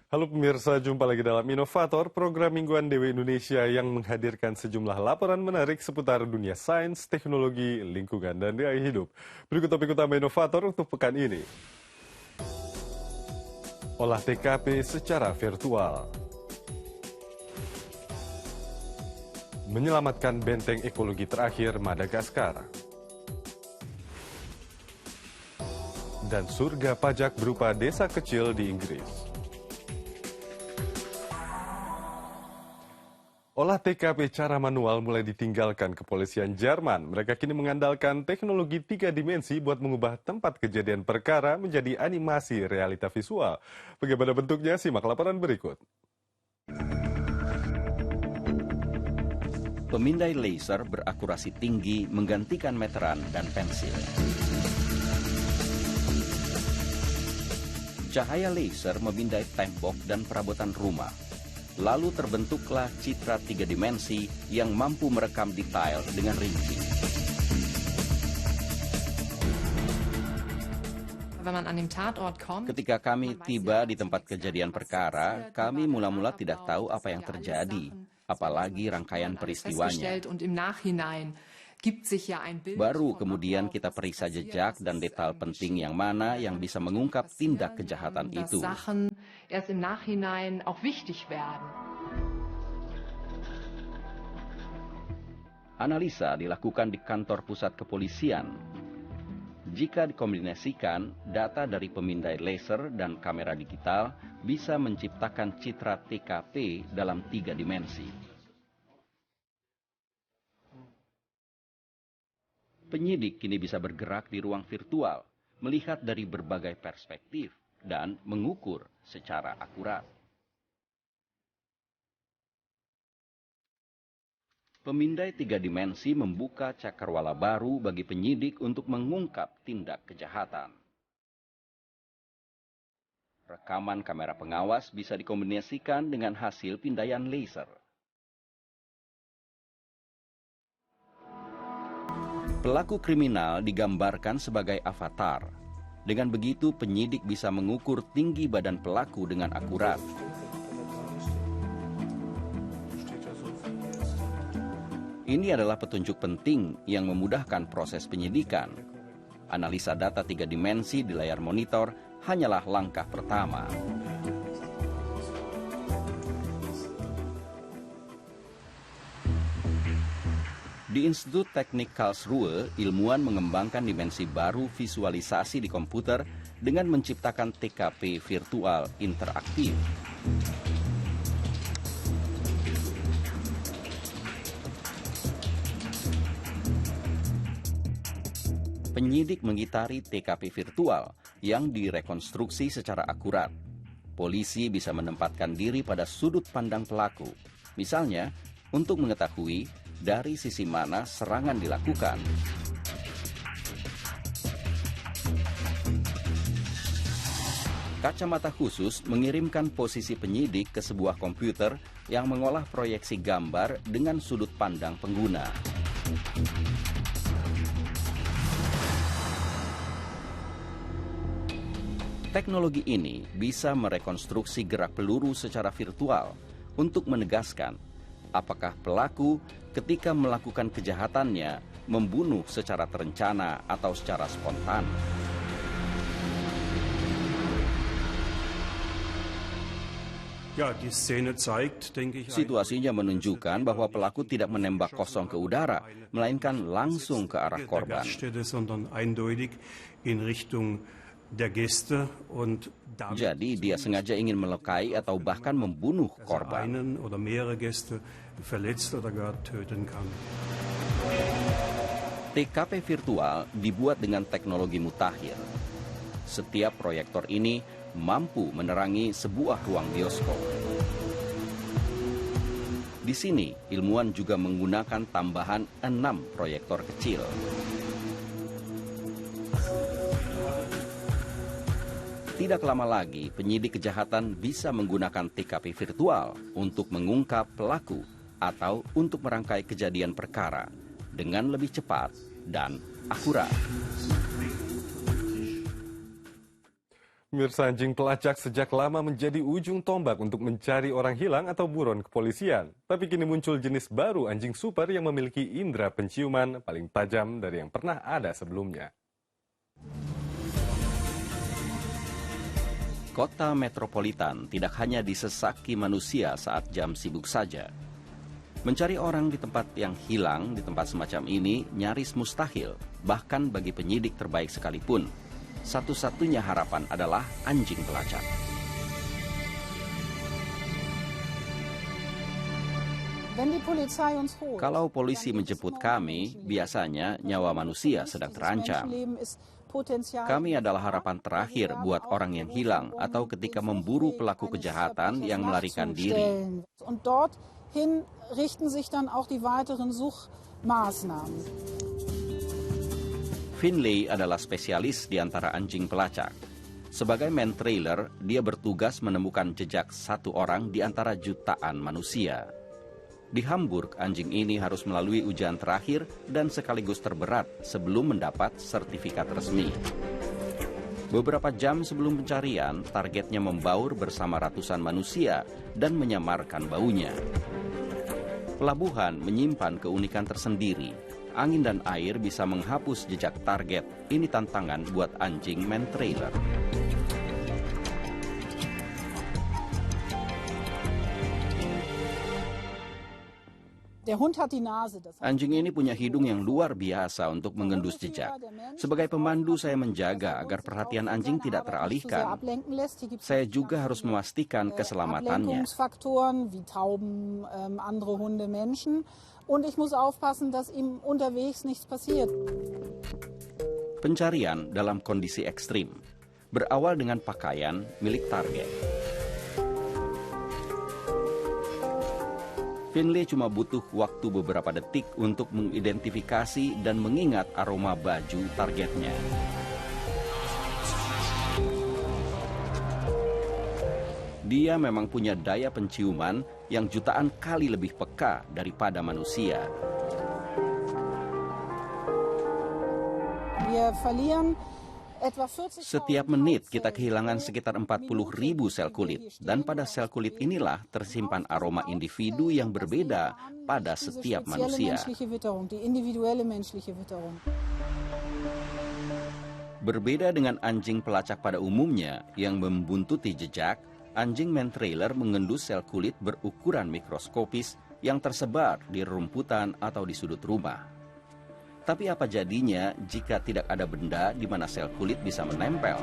Halo pemirsa, jumpa lagi dalam Inovator, program mingguan DW Indonesia yang menghadirkan sejumlah laporan menarik seputar dunia sains, teknologi, lingkungan, dan gaya hidup. Berikut topik utama Inovator untuk pekan ini. Olah TKP secara virtual. Menyelamatkan benteng ekologi terakhir Madagaskar. Dan surga pajak berupa desa kecil di Inggris. Olah TKP cara manual mulai ditinggalkan kepolisian Jerman. Mereka kini mengandalkan teknologi 3 dimensi buat mengubah tempat kejadian perkara menjadi animasi realita visual. Bagaimana bentuknya? Simak laporan berikut. Pemindai laser berakurasi tinggi menggantikan meteran dan pensil. Cahaya laser memindai tembok dan perabotan rumah. Lalu terbentuklah citra 3 dimensi yang mampu merekam detail dengan rinci. Ketika kami tiba di tempat kejadian perkara, kami mula-mula tidak tahu apa yang terjadi, apalagi rangkaian peristiwanya. Baru kemudian kita periksa jejak dan detail penting yang mana yang bisa mengungkap tindak kejahatan itu. Analisa dilakukan di kantor pusat kepolisian. Jika dikombinasikan, data dari pemindai laser dan kamera digital bisa menciptakan citra TKP dalam 3 dimensi. Penyidik kini bisa bergerak di ruang virtual, melihat dari berbagai perspektif, dan mengukur secara akurat. Pemindai 3 dimensi membuka cakrawala baru bagi penyidik untuk mengungkap tindak kejahatan. Rekaman kamera pengawas bisa dikombinasikan dengan hasil pindaian laser. Pelaku kriminal digambarkan sebagai avatar. Dengan begitu, penyidik bisa mengukur tinggi badan pelaku dengan akurat. Ini adalah petunjuk penting yang memudahkan proses penyidikan. Analisa data 3 dimensi di layar monitor hanyalah langkah pertama. Di Institut Teknik Karlsruhe, ilmuwan mengembangkan dimensi baru visualisasi di komputer dengan menciptakan TKP virtual interaktif. Penyidik mengitari TKP virtual yang direkonstruksi secara akurat. Polisi bisa menempatkan diri pada sudut pandang pelaku, misalnya untuk mengetahui dari sisi mana serangan dilakukan. Kacamata khusus mengirimkan posisi penyidik ke sebuah komputer yang mengolah proyeksi gambar dengan sudut pandang pengguna. Teknologi ini bisa merekonstruksi gerak peluru secara virtual untuk menegaskan apakah pelaku ketika melakukan kejahatannya membunuh secara terencana atau secara spontan. Situasinya menunjukkan bahwa pelaku tidak menembak kosong ke udara, melainkan langsung ke arah korban. Jadi dia sengaja ingin melukai atau bahkan membunuh korban. TKP virtual dibuat dengan teknologi mutakhir. Setiap proyektor ini mampu menerangi sebuah ruang bioskop. Di sini, ilmuwan juga menggunakan tambahan 6 proyektor kecil. Tidak lama lagi, penyidik kejahatan bisa menggunakan TKP virtual untuk mengungkap pelaku atau untuk merangkai kejadian perkara dengan lebih cepat dan akurat. Pemirsa, anjing pelacak sejak lama menjadi ujung tombak untuk mencari orang hilang atau buron kepolisian. Tapi kini muncul jenis baru anjing super yang memiliki indera penciuman paling tajam dari yang pernah ada sebelumnya. Kota metropolitan tidak hanya disesaki manusia saat jam sibuk saja. Mencari orang di tempat yang hilang di tempat semacam ini nyaris mustahil, bahkan bagi penyidik terbaik sekalipun. Satu-satunya harapan adalah anjing pelacak. Kalau polisi menjemput kami, biasanya nyawa manusia sedang terancam. Kami adalah harapan terakhir buat orang yang hilang atau ketika memburu pelaku kejahatan yang melarikan diri. Finley adalah spesialis di antara anjing pelacak. Sebagai man trailer, dia bertugas menemukan jejak satu orang di antara jutaan manusia. Di Hamburg, anjing ini harus melalui ujian terakhir dan sekaligus terberat sebelum mendapat sertifikat resmi. Beberapa jam sebelum pencarian, targetnya membaur bersama ratusan manusia dan menyamarkan baunya. Pelabuhan menyimpan keunikan tersendiri. Angin dan air bisa menghapus jejak target. Ini tantangan buat anjing man trailer. Anjing ini punya hidung yang luar biasa untuk mengendus jejak. Sebagai pemandu, saya menjaga agar perhatian anjing tidak teralihkan. Saya juga harus memastikan keselamatannya. Pencarian dalam kondisi ekstrim berawal dengan pakaian milik target. Finley cuma butuh waktu beberapa detik untuk mengidentifikasi dan mengingat aroma baju targetnya. Dia memang punya daya penciuman yang jutaan kali lebih peka daripada manusia. Setiap menit kita kehilangan sekitar 40.000 sel kulit. Dan pada sel kulit inilah tersimpan aroma individu yang berbeda pada setiap manusia. Berbeda dengan anjing pelacak pada umumnya yang membuntuti jejak, anjing man trailer mengendus sel kulit berukuran mikroskopis yang tersebar di rumputan atau di sudut rumah. Tapi apa jadinya jika tidak ada benda di mana sel kulit bisa menempel?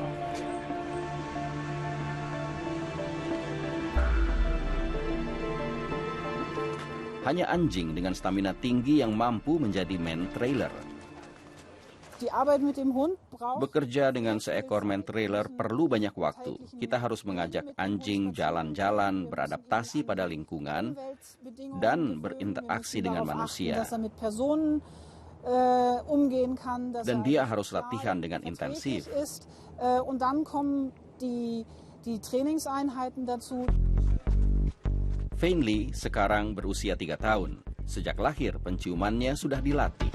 Hanya anjing dengan stamina tinggi yang mampu menjadi man trailer. Bekerja dengan seekor man trailer perlu banyak waktu. Kita harus mengajak anjing jalan-jalan, beradaptasi pada lingkungan, dan berinteraksi dengan manusia. Dan dia harus latihan dengan intensif. Finley sekarang berusia 3 tahun. Sejak lahir penciumannya sudah dilatih.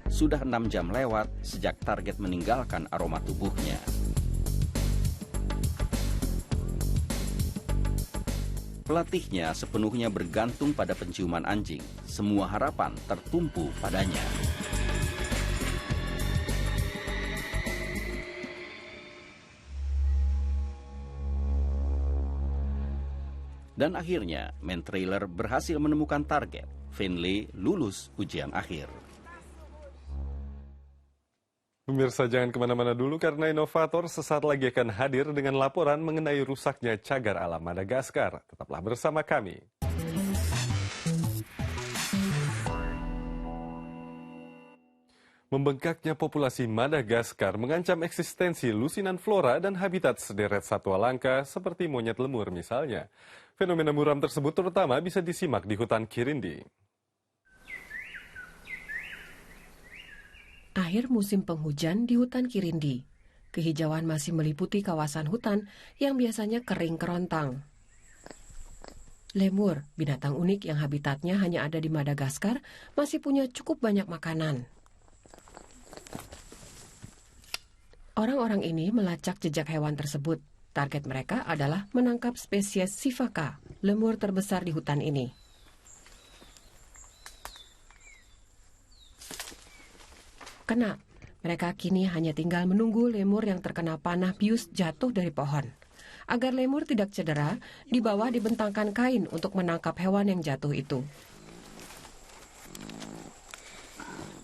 Sudah 6 jam lewat sejak target meninggalkan aroma tubuhnya. Pelatihnya sepenuhnya bergantung pada penciuman anjing. Semua harapan tertumpu padanya. Dan akhirnya, man trailer berhasil menemukan target. Finley lulus ujian akhir. Pemirsa, jangan kemana-mana dulu karena inovator sesaat lagi akan hadir dengan laporan mengenai rusaknya cagar alam Madagaskar. Tetaplah bersama kami. Membengkaknya populasi Madagaskar mengancam eksistensi lusinan flora dan habitat sederet satwa langka seperti monyet lemur misalnya. Fenomena muram tersebut terutama bisa disimak di hutan Kirindi. Akhir musim penghujan di hutan Kirindi. Kehijauan masih meliputi kawasan hutan yang biasanya kering kerontang. Lemur, binatang unik yang habitatnya hanya ada di Madagaskar, masih punya cukup banyak makanan. Orang-orang ini melacak jejak hewan tersebut. Target mereka adalah menangkap spesies sifaka, lemur terbesar di hutan ini. Kena, mereka kini hanya tinggal menunggu lemur yang terkena panah bius jatuh dari pohon. Agar lemur tidak cedera, di bawah dibentangkan kain untuk menangkap hewan yang jatuh itu.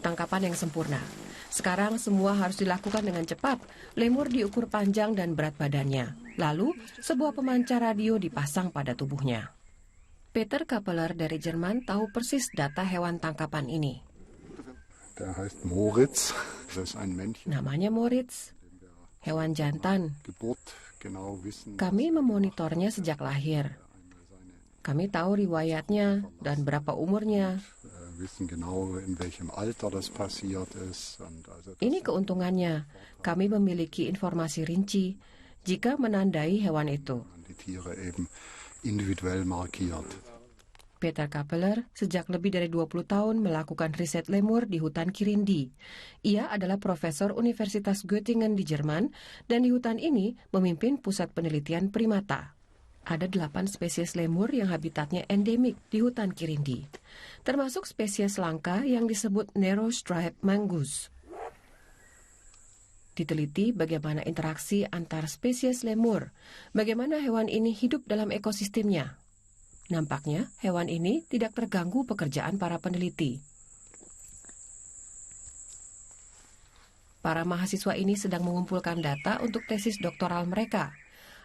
Tangkapan yang sempurna. Sekarang semua harus dilakukan dengan cepat. Lemur diukur panjang dan berat badannya. Lalu, sebuah pemancar radio dipasang pada tubuhnya. Peter Kappeler dari Jerman tahu persis data hewan tangkapan ini. Der heißt Moritz. Das ist ein Männchen. Namanya Moritz, hewan jantan. Geburt genau wissen. Kami memonitornya sejak lahir. Kami tahu riwayatnya dan berapa umurnya. Wissen genau, in welchem Alter das passiert ist. Und also Ini keuntungannya. Kami memiliki informasi rinci jika menandai hewan itu. die Tiere eben individuell markiert. Peter Kappeler sejak lebih dari 20 tahun melakukan riset lemur di hutan Kirindi. Ia adalah profesor Universitas Göttingen di Jerman dan di hutan ini memimpin pusat penelitian primata. Ada 8 spesies lemur yang habitatnya endemik di hutan Kirindi, termasuk spesies langka yang disebut narrow stripe mongoose. Diteliti bagaimana interaksi antar spesies lemur, bagaimana hewan ini hidup dalam ekosistemnya. Nampaknya hewan ini tidak terganggu pekerjaan para peneliti. Para mahasiswa ini sedang mengumpulkan data untuk tesis doktoral mereka.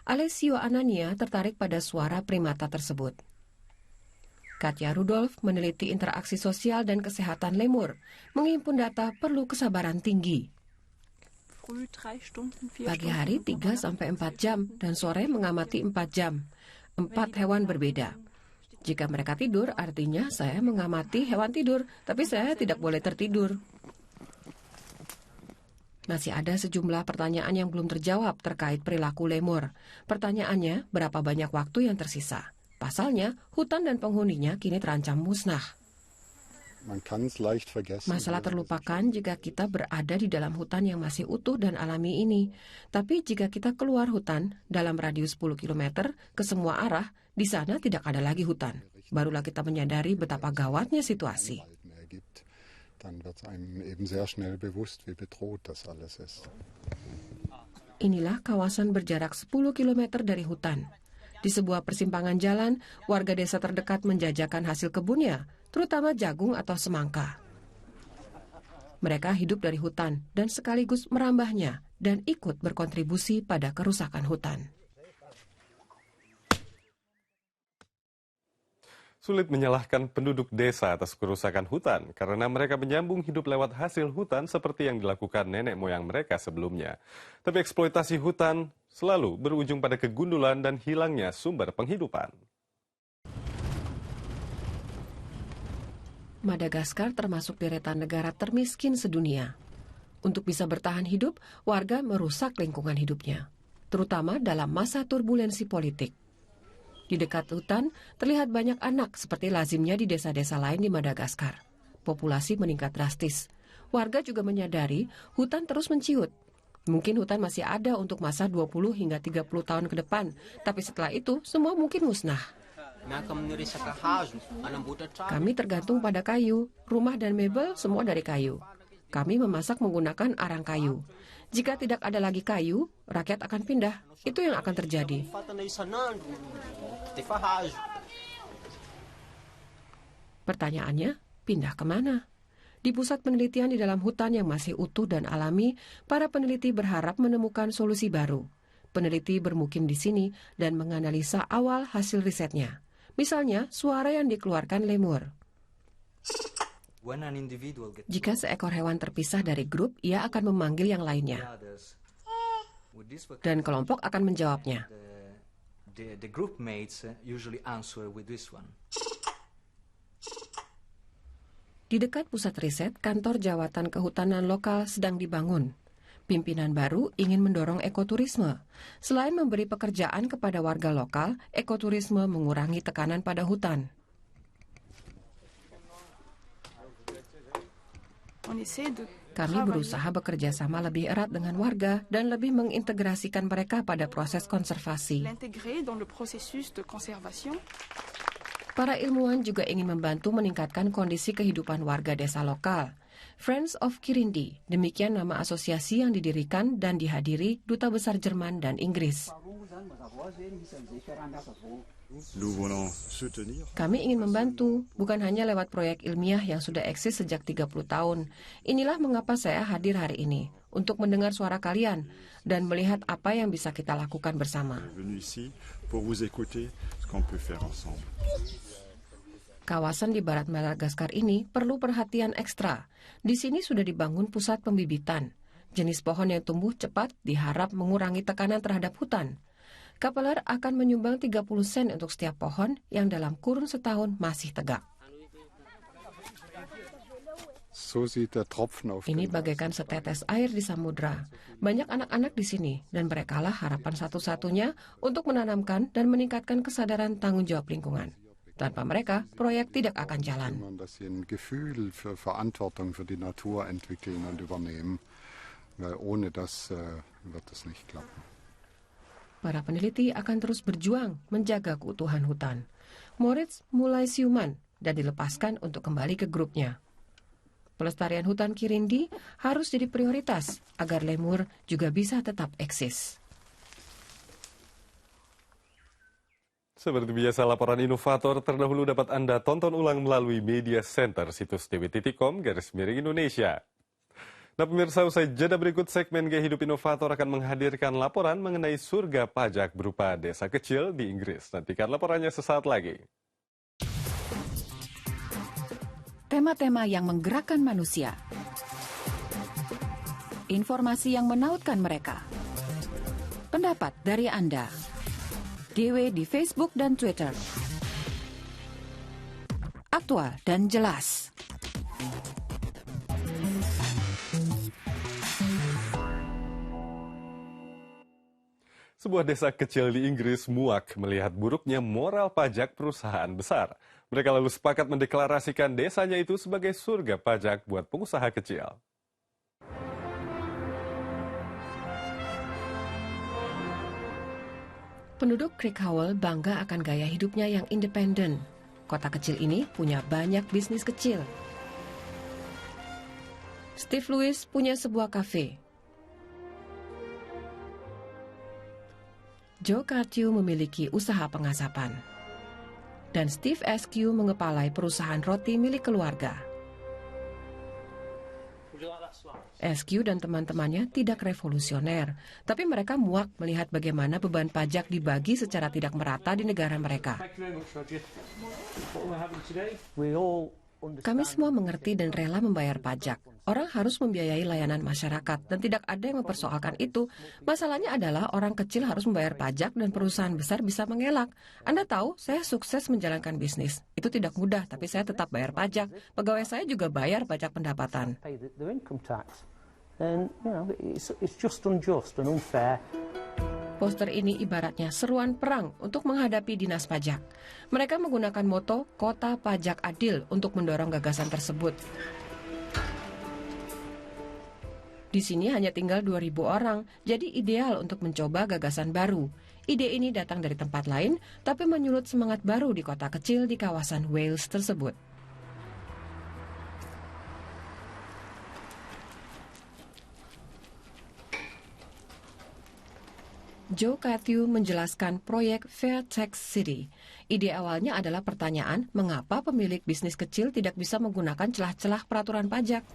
Alessio Anania tertarik pada suara primata tersebut. Katja Rudolf meneliti interaksi sosial dan kesehatan lemur. Menghimpun data perlu kesabaran tinggi. Pagi hari 3-4 jam dan sore mengamati 4 jam. 4 hewan berbeda. Jika mereka tidur, artinya saya mengamati hewan tidur, tapi saya tidak boleh tertidur. Masih ada sejumlah pertanyaan yang belum terjawab terkait perilaku lemur. Pertanyaannya, berapa banyak waktu yang tersisa? Pasalnya, hutan dan penghuninya kini terancam musnah. Man kann es leicht vergessen. Masalah terlupakan jika kita berada di dalam hutan yang masih utuh dan alami ini. Tapi jika kita keluar hutan dalam radius 10 km ke semua arah, di sana tidak ada lagi hutan. Barulah kita menyadari betapa gawatnya situasi. Wald mehr gibt, dann wird einem eben sehr schnell bewusst, wie bedroht das alles ist. Inilah kawasan berjarak 10 km dari hutan. Di sebuah persimpangan jalan, warga desa terdekat menjajakan hasil kebunnya, terutama jagung atau semangka. Mereka hidup dari hutan dan sekaligus merambahnya dan ikut berkontribusi pada kerusakan hutan. Sulit menyalahkan penduduk desa atas kerusakan hutan karena mereka menyambung hidup lewat hasil hutan seperti yang dilakukan nenek moyang mereka sebelumnya. Tapi eksploitasi hutan selalu berujung pada kegundulan dan hilangnya sumber penghidupan. Madagaskar termasuk deretan negara termiskin sedunia. Untuk bisa bertahan hidup, warga merusak lingkungan hidupnya, terutama dalam masa turbulensi politik. Di dekat hutan, terlihat banyak anak seperti lazimnya di desa-desa lain di Madagaskar. Populasi meningkat drastis. Warga juga menyadari hutan terus menciut. Mungkin hutan masih ada untuk masa 20 hingga 30 tahun ke depan, tapi setelah itu semua mungkin musnah. Kami tergantung pada kayu, rumah dan mebel semua dari kayu. Kami memasak menggunakan arang kayu. Jika tidak ada lagi kayu, rakyat akan pindah. Itu yang akan terjadi. Pertanyaannya, pindah kemana? Di pusat penelitian di dalam hutan yang masih utuh dan alami, para peneliti berharap menemukan solusi baru. Peneliti bermukim di sini dan menganalisa awal hasil risetnya. Misalnya, suara yang dikeluarkan lemur. Jika seekor hewan terpisah dari grup, ia akan memanggil yang lainnya. Dan kelompok akan menjawabnya. Di dekat pusat riset, kantor jawatan kehutanan lokal sedang dibangun. Pimpinan baru ingin mendorong ekoturisme. Selain memberi pekerjaan kepada warga lokal, ekoturisme mengurangi tekanan pada hutan. Kami berusaha bekerja sama lebih erat dengan warga dan lebih mengintegrasikan mereka pada proses konservasi. Para ilmuwan juga ingin membantu meningkatkan kondisi kehidupan warga desa lokal. Friends of Kirindi, demikian nama asosiasi yang didirikan dan dihadiri Duta Besar Jerman dan Inggris. Kami ingin membantu, bukan hanya lewat proyek ilmiah yang sudah eksis sejak 30 tahun. Inilah mengapa saya hadir hari ini, untuk mendengar suara kalian dan melihat apa yang bisa kita lakukan bersama. Kawasan di barat Madagaskar ini perlu perhatian ekstra. Di sini sudah dibangun pusat pembibitan. Jenis pohon yang tumbuh cepat diharap mengurangi tekanan terhadap hutan. Kapeler akan menyumbang 30 sen untuk setiap pohon yang dalam kurun setahun masih tegak. Ini bagaikan setetes air di samudra. Banyak anak-anak di sini dan merekalah harapan satu-satunya untuk menanamkan dan meningkatkan kesadaran tanggung jawab lingkungan. Tanpa mereka, proyek tidak akan jalan. Para peneliti akan terus berjuang menjaga keutuhan hutan. Moritz mulai siuman dan dilepaskan untuk kembali ke grupnya. Pelestarian hutan Kirindi harus jadi prioritas agar lemur juga bisa tetap eksis. Seperti biasa, laporan inovator terdahulu dapat Anda tonton ulang melalui media center situs tv.com/Indonesia. Nah pemirsa, usai jeda berikut segmen Gaya Hidup Inovator akan menghadirkan laporan mengenai surga pajak berupa desa kecil di Inggris. Nantikan laporannya sesaat lagi. Tema-tema yang menggerakkan manusia. Informasi yang menautkan mereka. Pendapat dari Anda. GW di Facebook dan Twitter. Aktual dan jelas. Sebuah desa kecil di Inggris muak melihat buruknya moral pajak perusahaan besar. Mereka lalu sepakat mendeklarasikan desanya itu sebagai surga pajak buat pengusaha kecil. Penduduk Crickhowell bangga akan gaya hidupnya yang independen. Kota kecil ini punya banyak bisnis kecil. Steve Lewis punya sebuah kafe. Joe Carthew memiliki usaha pengasapan. Dan Steve Askew mengepalai perusahaan roti milik keluarga. Askew dan teman-temannya tidak revolusioner, tapi mereka muak melihat bagaimana beban pajak dibagi secara tidak merata di negara mereka. Kami semua mengerti dan rela membayar pajak. Orang harus membiayai layanan masyarakat dan tidak ada yang mempersoalkan itu. Masalahnya adalah orang kecil harus membayar pajak dan perusahaan besar bisa mengelak. Anda tahu, saya sukses menjalankan bisnis. Itu tidak mudah, tapi saya tetap bayar pajak. Pegawai saya juga bayar pajak pendapatan. Poster ini ibaratnya seruan perang untuk menghadapi dinas pajak. Mereka menggunakan moto Kota Pajak Adil untuk mendorong gagasan tersebut. Di sini hanya tinggal 2.000 orang, jadi ideal untuk mencoba gagasan baru. Ide ini datang dari tempat lain, tapi menyulut semangat baru di kota kecil di kawasan Wales tersebut. Joe Carthew menjelaskan proyek Fair Tax City. Ide awalnya adalah pertanyaan, mengapa pemilik bisnis kecil tidak bisa menggunakan celah-celah peraturan pajak?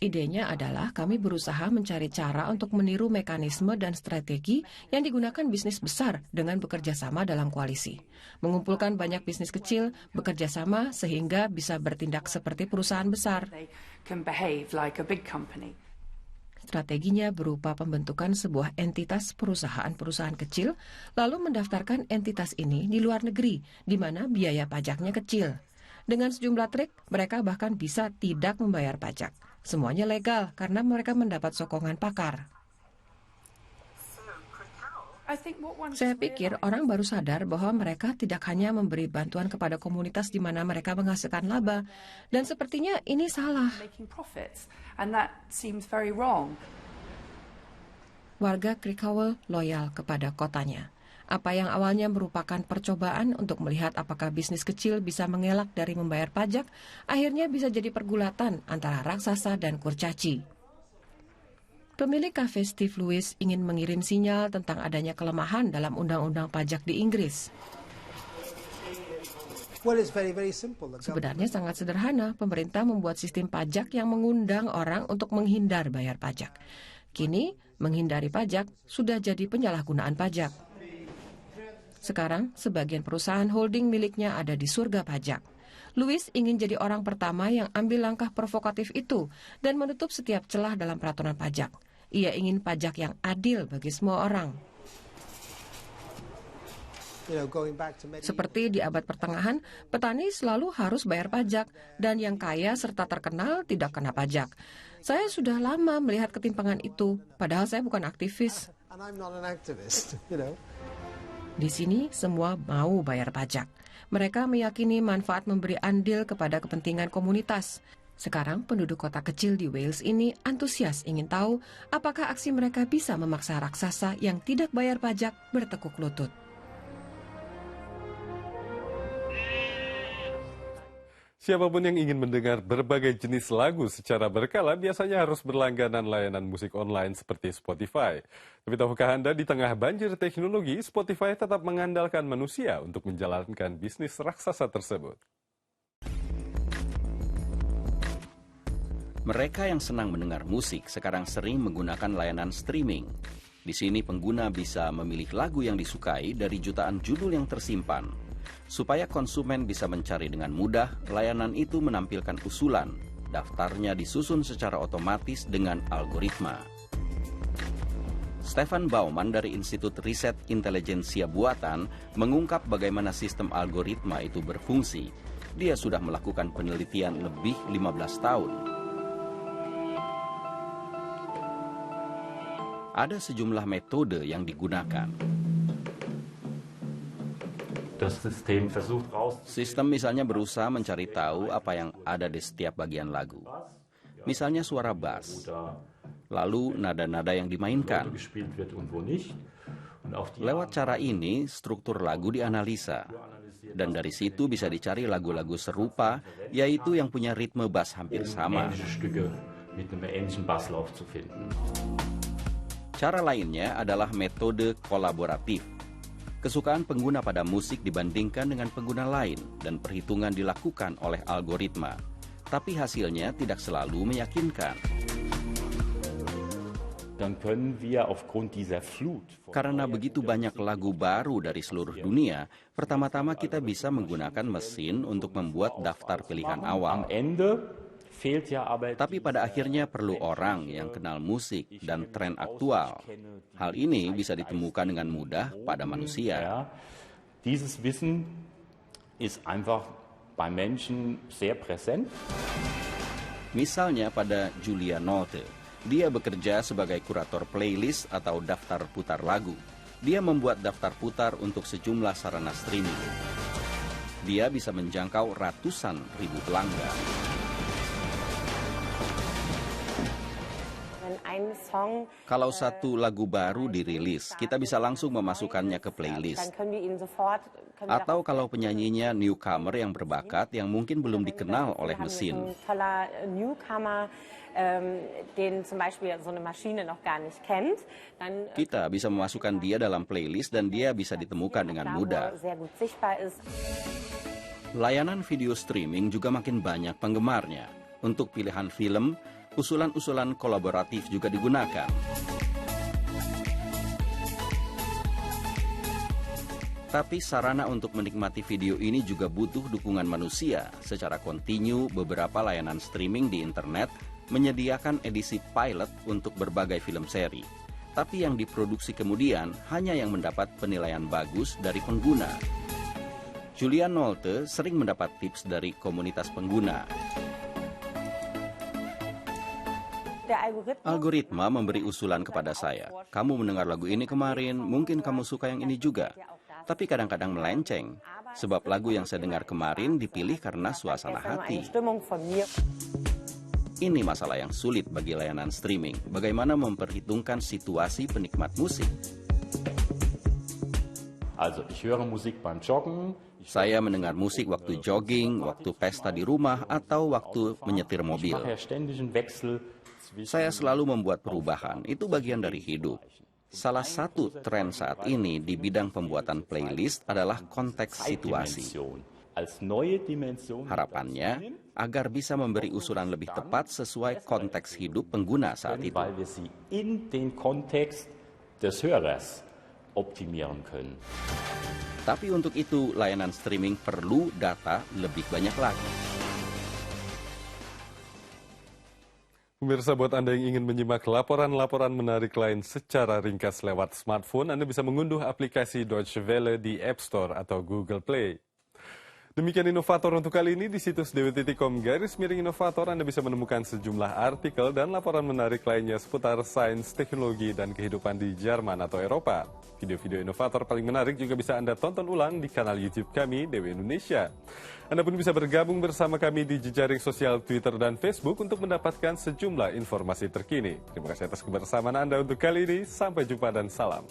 Idenya adalah kami berusaha mencari cara untuk meniru mekanisme dan strategi yang digunakan bisnis besar dengan bekerja sama dalam koalisi. Mengumpulkan banyak bisnis kecil, bekerja sama sehingga bisa bertindak seperti perusahaan besar. Strateginya berupa pembentukan sebuah entitas perusahaan-perusahaan kecil, lalu mendaftarkan entitas ini di luar negeri, di mana biaya pajaknya kecil. Dengan sejumlah trik, mereka bahkan bisa tidak membayar pajak. Semuanya legal karena mereka mendapat sokongan pakar. Saya pikir orang baru sadar bahwa mereka tidak hanya memberi bantuan kepada komunitas di mana mereka menghasilkan laba, dan sepertinya ini salah. Warga Krikowel loyal kepada kotanya. Apa yang awalnya merupakan percobaan untuk melihat apakah bisnis kecil bisa mengelak dari membayar pajak, akhirnya bisa jadi pergulatan antara raksasa dan kurcaci. Pemilik kafe Steve Lewis ingin mengirim sinyal tentang adanya kelemahan dalam undang-undang pajak di Inggris. Sebenarnya sangat sederhana, pemerintah membuat sistem pajak yang mengundang orang untuk menghindar bayar pajak. Kini, menghindari pajak sudah jadi penyalahgunaan pajak. Sekarang, sebagian perusahaan holding miliknya ada di surga pajak. Lewis ingin jadi orang pertama yang ambil langkah provokatif itu dan menutup setiap celah dalam peraturan pajak. Ia ingin pajak yang adil bagi semua orang. Seperti di abad pertengahan, petani selalu harus bayar pajak dan yang kaya serta terkenal tidak kena pajak. Saya sudah lama melihat ketimpangan itu, padahal saya bukan aktivis. Di sini semua mau bayar pajak. Mereka meyakini manfaat memberi andil kepada kepentingan komunitas. Sekarang penduduk kota kecil di Wales ini antusias ingin tahu apakah aksi mereka bisa memaksa raksasa yang tidak bayar pajak bertekuk lutut. Siapapun yang ingin mendengar berbagai jenis lagu secara berkala biasanya harus berlangganan layanan musik online seperti Spotify. Tapi tahukah Anda, di tengah banjir teknologi, Spotify tetap mengandalkan manusia untuk menjalankan bisnis raksasa tersebut. Mereka yang senang mendengar musik sekarang sering menggunakan layanan streaming. Di sini pengguna bisa memilih lagu yang disukai dari jutaan judul yang tersimpan. Supaya konsumen bisa mencari dengan mudah, layanan itu menampilkan usulan. Daftarnya disusun secara otomatis dengan algoritma. Stefan Baumann dari Institut Riset Intelijensia Buatan mengungkap bagaimana sistem algoritma itu berfungsi. Dia sudah melakukan penelitian lebih 15 tahun. Ada sejumlah metode yang digunakan. Sistem misalnya berusaha mencari tahu apa yang ada di setiap bagian lagu. Misalnya suara bass, lalu nada-nada yang dimainkan. Lewat cara ini, struktur lagu dianalisa. Dan dari situ bisa dicari lagu-lagu serupa, yaitu yang punya ritme bass hampir sama. Cara lainnya adalah metode kolaboratif. Kesukaan pengguna pada musik dibandingkan dengan pengguna lain dan perhitungan dilakukan oleh algoritma. Tapi hasilnya tidak selalu meyakinkan. Karena begitu banyak lagu baru dari seluruh dunia, pertama-tama kita bisa menggunakan mesin untuk membuat daftar pilihan awal. Tapi pada akhirnya perlu orang yang kenal musik dan tren aktual. Hal ini bisa ditemukan dengan mudah pada manusia. Misalnya pada Julia Nolte. Dia bekerja sebagai kurator playlist atau daftar putar lagu. Dia membuat daftar putar untuk sejumlah sarana streaming. Dia bisa menjangkau ratusan ribu pelanggan. Kalau satu lagu baru dirilis, kita bisa langsung memasukkannya ke playlist. Atau kalau penyanyinya newcomer yang berbakat yang mungkin belum dikenal oleh mesin. Kita bisa memasukkan dia dalam playlist dan dia bisa ditemukan dengan mudah. Layanan video streaming juga makin banyak penggemarnya. Untuk pilihan film, usulan-usulan kolaboratif juga digunakan. Tapi sarana untuk menikmati video ini juga butuh dukungan manusia. Secara kontinu, beberapa layanan streaming di internet menyediakan edisi pilot untuk berbagai film seri. Tapi yang diproduksi kemudian hanya yang mendapat penilaian bagus dari pengguna. Julia Nolte sering mendapat tips dari komunitas pengguna. Algoritma memberi usulan kepada saya. Kamu mendengar lagu ini kemarin, mungkin kamu suka yang ini juga. Tapi kadang-kadang melenceng, sebab lagu yang saya dengar kemarin dipilih karena suasana hati. Ini masalah yang sulit bagi layanan streaming. Bagaimana memperhitungkan situasi penikmat musik? Saya mendengar musik waktu jogging, waktu pesta di rumah, atau waktu menyetir mobil. Saya selalu membuat perubahan, itu bagian dari hidup. Salah satu tren saat ini di bidang pembuatan playlist adalah konteks situasi. Harapannya, agar bisa memberi usulan lebih tepat sesuai konteks hidup pengguna saat itu. Tapi untuk itu, layanan streaming perlu data lebih banyak lagi. Pemirsa, buat Anda yang ingin menyimak laporan-laporan menarik lain secara ringkas lewat smartphone, Anda bisa mengunduh aplikasi Deutsche Welle di App Store atau Google Play. Demikian Inovator untuk kali ini. Di situs dw.com/inovator Anda bisa menemukan sejumlah artikel dan laporan menarik lainnya seputar sains, teknologi, dan kehidupan di Jerman atau Eropa. Video-video inovator paling menarik juga bisa Anda tonton ulang di kanal YouTube kami, DW Indonesia. Anda pun bisa bergabung bersama kami di jejaring sosial Twitter dan Facebook untuk mendapatkan sejumlah informasi terkini. Terima kasih atas kebersamaan Anda untuk kali ini. Sampai jumpa dan salam.